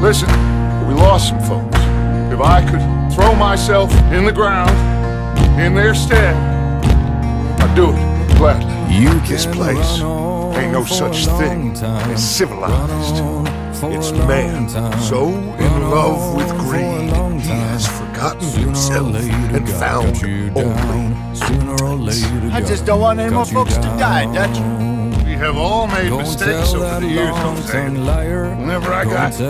Listen, we lost some folks. If I could throw myself in the ground in their stead, I'd do it gladly. This place ain't no such thing as civilized. It's man so in love with greed, he has forgotten himself and found only place. I just don't want any more folks to die, Dutch. We have all made mistakes over the years, Jose. Whenever I got you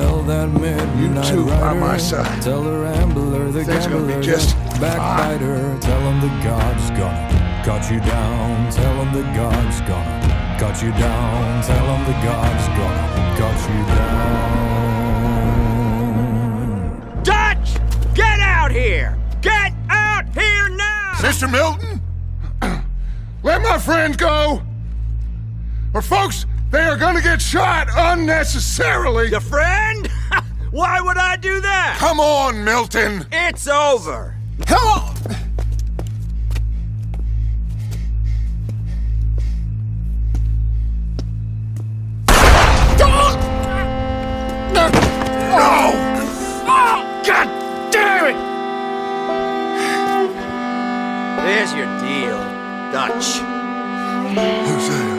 two by my side, things are gonna be just fine. Tell him the God's gonna cut you down. Tell him the God's gonna cut you down. Tell him the God's gonna cut you down. Dutch! Get out here! Get out here now! Mr. Milton, let my friends go. Or folks, they are gonna get shot unnecessarily. Your friend? Why would I do that? Come on, Milton. It's over. Come on. No! God damn it! There's your deal, Dutch. Hosea.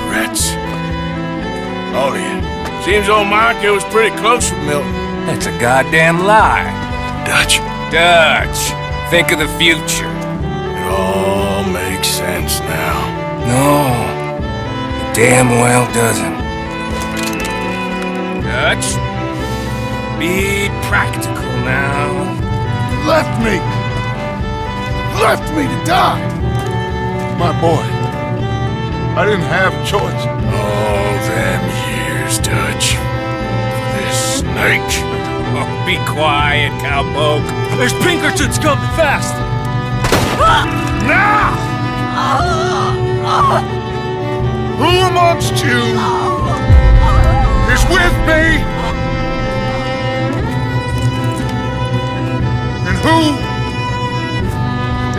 CREDS. Oh, yeah. Seems old Marco was pretty close with Milton. That's a goddamn lie. Dutch. Dutch, think of the future. It all makes sense now. No, it damn well doesn't. Dutch, be practical now. Left me to die. My boy, I didn't have a choice. All them years, Dutch. For this snake. Oh, be quiet, cowpoke. There's Pinkertons coming fast! Now! Who amongst you is with me? And who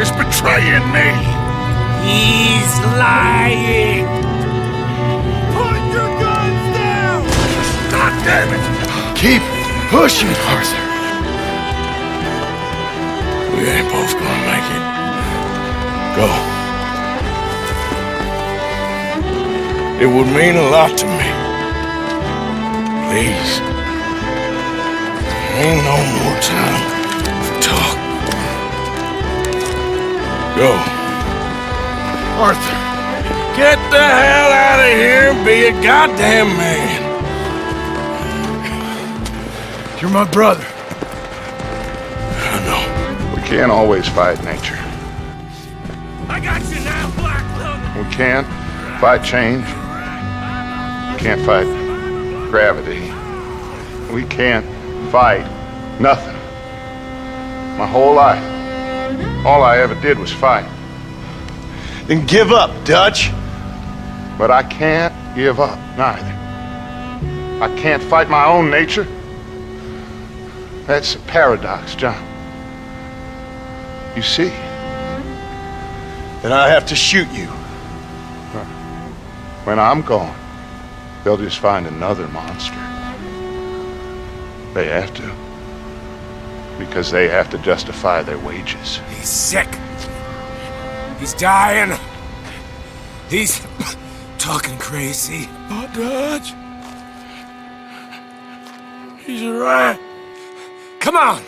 is betraying me? He's lying. Put your guns down! God damn it! Keep pushing, Arthur. We ain't both gonna make it. Go. It would mean a lot to me. Please. There ain't no more time for talk. Go. Arthur. Get the hell out of here and be a goddamn man. You're my brother. I know. We can't always fight nature. I got you now, Blackwater! We can't fight change. We can't fight gravity. We can't fight nothing. My whole life, all I ever did was fight. Then give up, Dutch. But I can't give up, neither. I can't fight my own nature. That's a paradox, John. You see? Then I have to shoot you. When I'm gone, they'll just find another monster. They have to. Because they have to justify their wages. He's sick. He's dying. He's talking crazy. Oh, Dutch. He's a riot. Come on.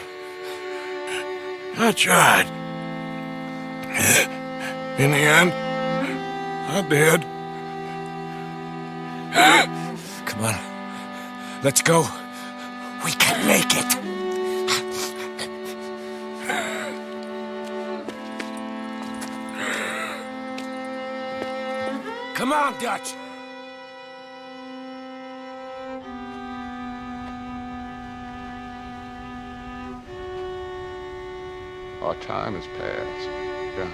I tried. In the end, I did. Come on. Let's go. We can make it. Come on, Dutch. Our time has passed, John.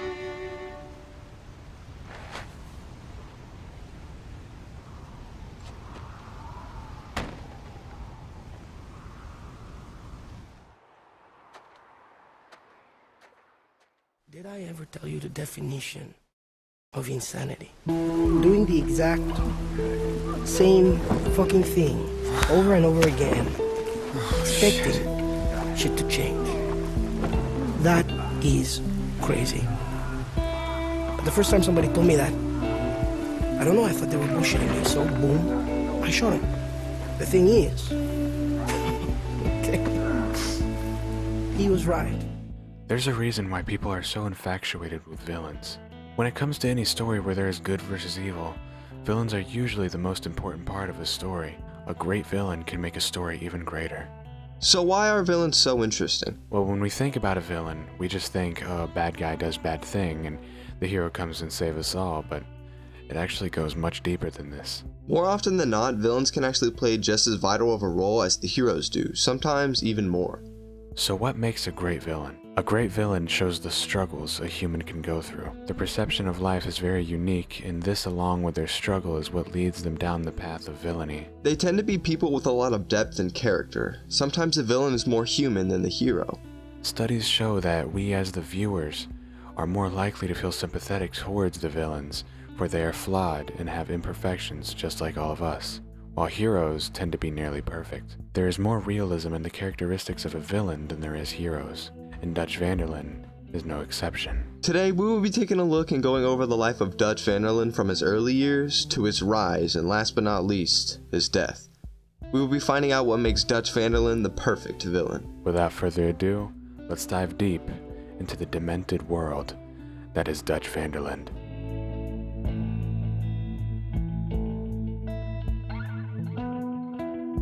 Did I ever tell you the definition of insanity. Doing the exact same fucking thing over and over again, expecting shit to change. That is crazy. But the first time somebody told me that, I don't know, I thought they were bullshitting me, so boom, I shot him. The thing is, okay, he was right. There's a reason why people are so infatuated with villains. When it comes to any story where there is good versus evil, villains are usually the most important part of a story. A great villain can make a story even greater. So why are villains so interesting? Well, when we think about a villain, we just think, oh, a bad guy does bad thing and the hero comes and saves us all, but it actually goes much deeper than this. More often than not, villains can actually play just as vital of a role as the heroes do, sometimes even more. So what makes a great villain? A great villain shows the struggles a human can go through. Their perception of life is very unique, and this along with their struggle is what leads them down the path of villainy. They tend to be people with a lot of depth and character. Sometimes the villain is more human than the hero. Studies show that we as the viewers are more likely to feel sympathetic towards the villains, for they are flawed and have imperfections just like all of us, while heroes tend to be nearly perfect. There is more realism in the characteristics of a villain than there is heroes, and Dutch Vanderlinde is no exception. Today we will be taking a look and going over the life of Dutch Vanderlinde from his early years to his rise, and last but not least, his death. We will be finding out what makes Dutch Vanderlinde the perfect villain. Without further ado, let's dive deep into the demented world that is Dutch Vanderlinde.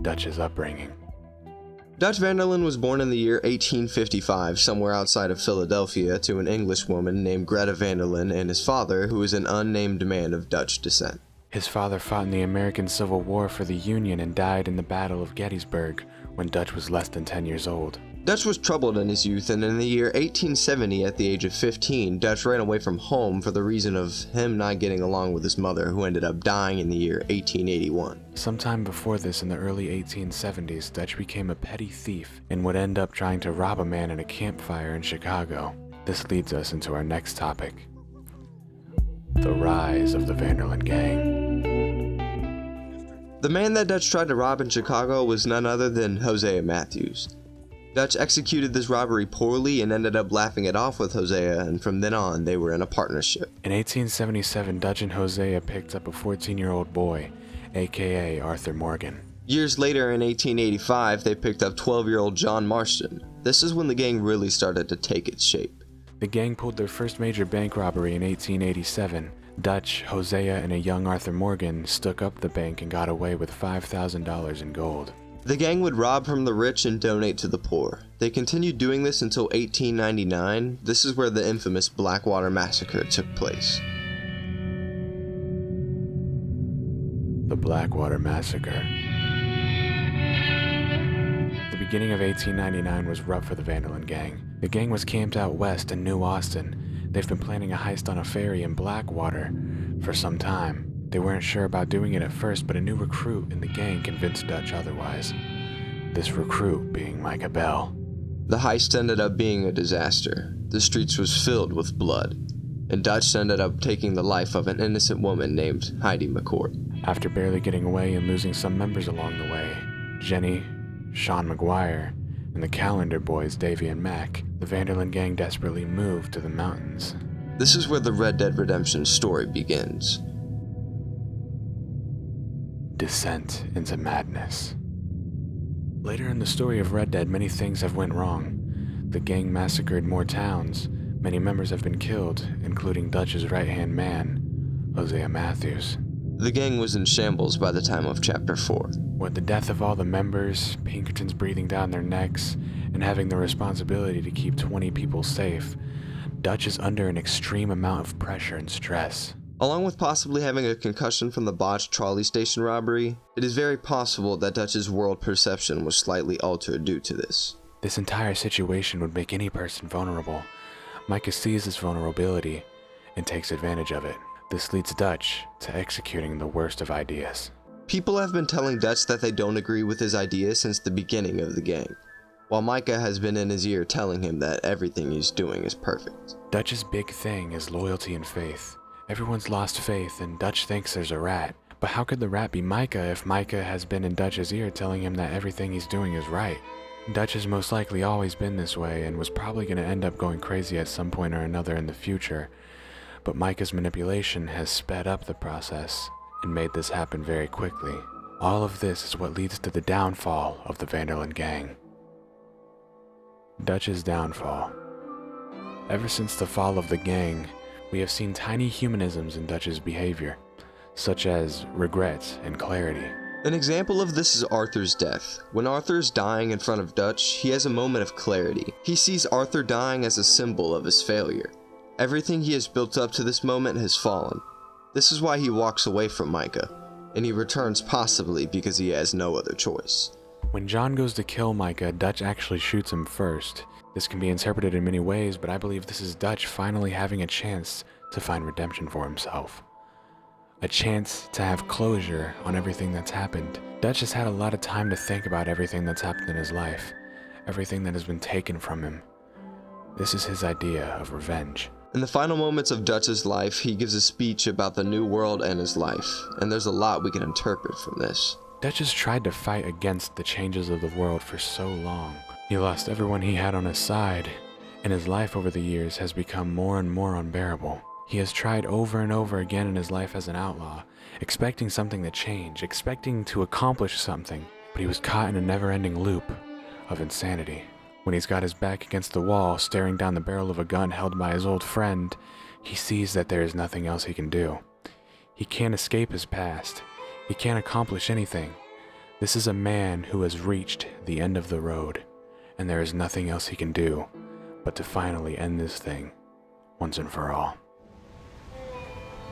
Dutch's upbringing. Dutch Vanderlinde was born in the year 1855 somewhere outside of Philadelphia to an English woman named Greta Vanderlinde and his father, who was an unnamed man of Dutch descent. His father fought in the American Civil War for the Union and died in the Battle of Gettysburg when Dutch was less than 10 years old. Dutch was troubled in his youth, and in the year 1870, at the age of 15, Dutch ran away from home for the reason of him not getting along with his mother, who ended up dying in the year 1881. Sometime before this, in the early 1870s, Dutch became a petty thief and would end up trying to rob a man in a campfire in Chicago. This leads us into our next topic: the rise of the Vanderlinde gang. The man that Dutch tried to rob in Chicago was none other than Hosea Matthews. Dutch executed this robbery poorly and ended up laughing it off with Hosea, and from then on they were in a partnership. In 1877, Dutch and Hosea picked up a 14-year-old boy, aka Arthur Morgan. Years later, in 1885, they picked up 12-year-old John Marston. This is when the gang really started to take its shape. The gang pulled their first major bank robbery in 1887. Dutch, Hosea, and a young Arthur Morgan stuck up the bank and got away with $5,000 in gold. The gang would rob from the rich and donate to the poor. They continued doing this until 1899. This is where the infamous Blackwater Massacre took place. The Blackwater Massacre. The beginning of 1899 was rough for the Vanderlinde gang. The gang was camped out west in New Austin. They've been planning a heist on a ferry in Blackwater for some time. They weren't sure about doing it at first, but a new recruit in the gang convinced Dutch otherwise. This recruit being Micah Bell. The heist ended up being a disaster. The streets was filled with blood, and Dutch ended up taking the life of an innocent woman named Heidi McCourt. After barely getting away and losing some members along the way, Jenny, Sean McGuire, and the Calendar boys Davy and Mac, the Vanderlinde gang desperately moved to the mountains. This is where the Red Dead Redemption story begins. Descent into madness. Later in the story of Red Dead, many things have went wrong. The gang massacred more towns. Many members have been killed, including Dutch's right-hand man, Hosea Matthews. The gang was in shambles by the time of Chapter 4. With the death of all the members, Pinkertons breathing down their necks, and having the responsibility to keep 20 people safe, Dutch is under an extreme amount of pressure and stress. Along with possibly having a concussion from the botched trolley station robbery, it is very possible that Dutch's world perception was slightly altered due to this. This entire situation would make any person vulnerable. Micah sees this vulnerability and takes advantage of it. This leads Dutch to executing the worst of ideas. People have been telling Dutch that they don't agree with his ideas since the beginning of the gang, while Micah has been in his ear telling him that everything he's doing is perfect. Dutch's big thing is loyalty and faith, Everyone's lost faith and Dutch thinks there's a rat. But how could the rat be Micah if Micah has been in Dutch's ear telling him that everything he's doing is right? Dutch has most likely always been this way and was probably going to end up going crazy at some point or another in the future. But Micah's manipulation has sped up the process and made this happen very quickly. All of this is what leads to the downfall of the Vanderlinde gang. Dutch's downfall. Ever since the fall of the gang, we have seen tiny humanisms in Dutch's behavior, such as regret and clarity. An example of this is Arthur's death. When Arthur is dying in front of Dutch, he has a moment of clarity. He sees Arthur dying as a symbol of his failure. Everything he has built up to this moment has fallen. This is why he walks away from Micah, and he returns possibly because he has no other choice. When John goes to kill Micah, Dutch actually shoots him first. This can be interpreted in many ways, but I believe this is Dutch finally having a chance to find redemption for himself. A chance to have closure on everything that's happened. Dutch has had a lot of time to think about everything that's happened in his life, everything that has been taken from him. This is his idea of revenge. In the final moments of Dutch's life, he gives a speech about the new world and his life, and there's a lot we can interpret from this. Dutch has tried to fight against the changes of the world for so long. He lost everyone he had on his side, and his life over the years has become more and more unbearable. He has tried over and over again in his life as an outlaw, expecting something to change, expecting to accomplish something, but he was caught in a never-ending loop of insanity. When he's got his back against the wall, staring down the barrel of a gun held by his old friend, he sees that there is nothing else he can do. He can't escape his past. He can't accomplish anything. This is a man who has reached the end of the road, and there is nothing else he can do but to finally end this thing once and for all.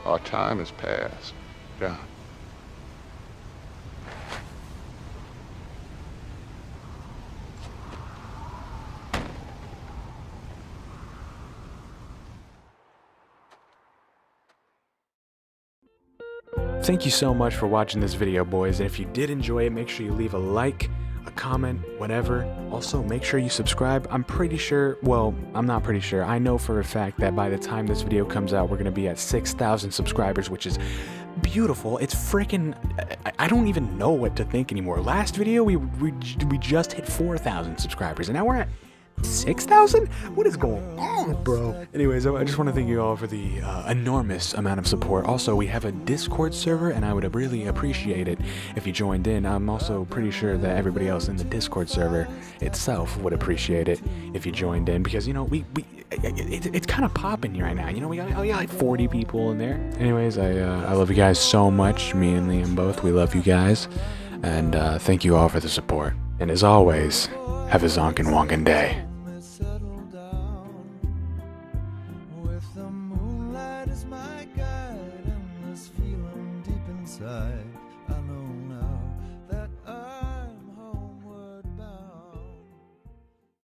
Our time has passed, John. Thank you so much for watching this video, boys, and if you did enjoy it, make sure you leave a like, a comment, whatever. Also, make sure you subscribe. I'm pretty sure, well, I'm not pretty sure. I know for a fact that by the time this video comes out, we're going to be at 6,000 subscribers, which is beautiful. It's freaking, I don't even know what to think anymore. Last video, we just hit 4,000 subscribers, and now we're at 6,000? What is going on, bro? Anyways, I just want to thank you all for the enormous amount of support. Also, we have a Discord server, and I would really appreciate it if you joined in. I'm also pretty sure that everybody else in the Discord server itself would appreciate it if you joined in, because, you know, it's kind of popping here right now. You know, we got like 40 people in there. Anyways, I love you guys so much. Me and Liam both, we love you guys. And thank you all for the support. And as always, have a zonkin' wonkin' day. Moonlight is my guide, and this feeling deep inside, I know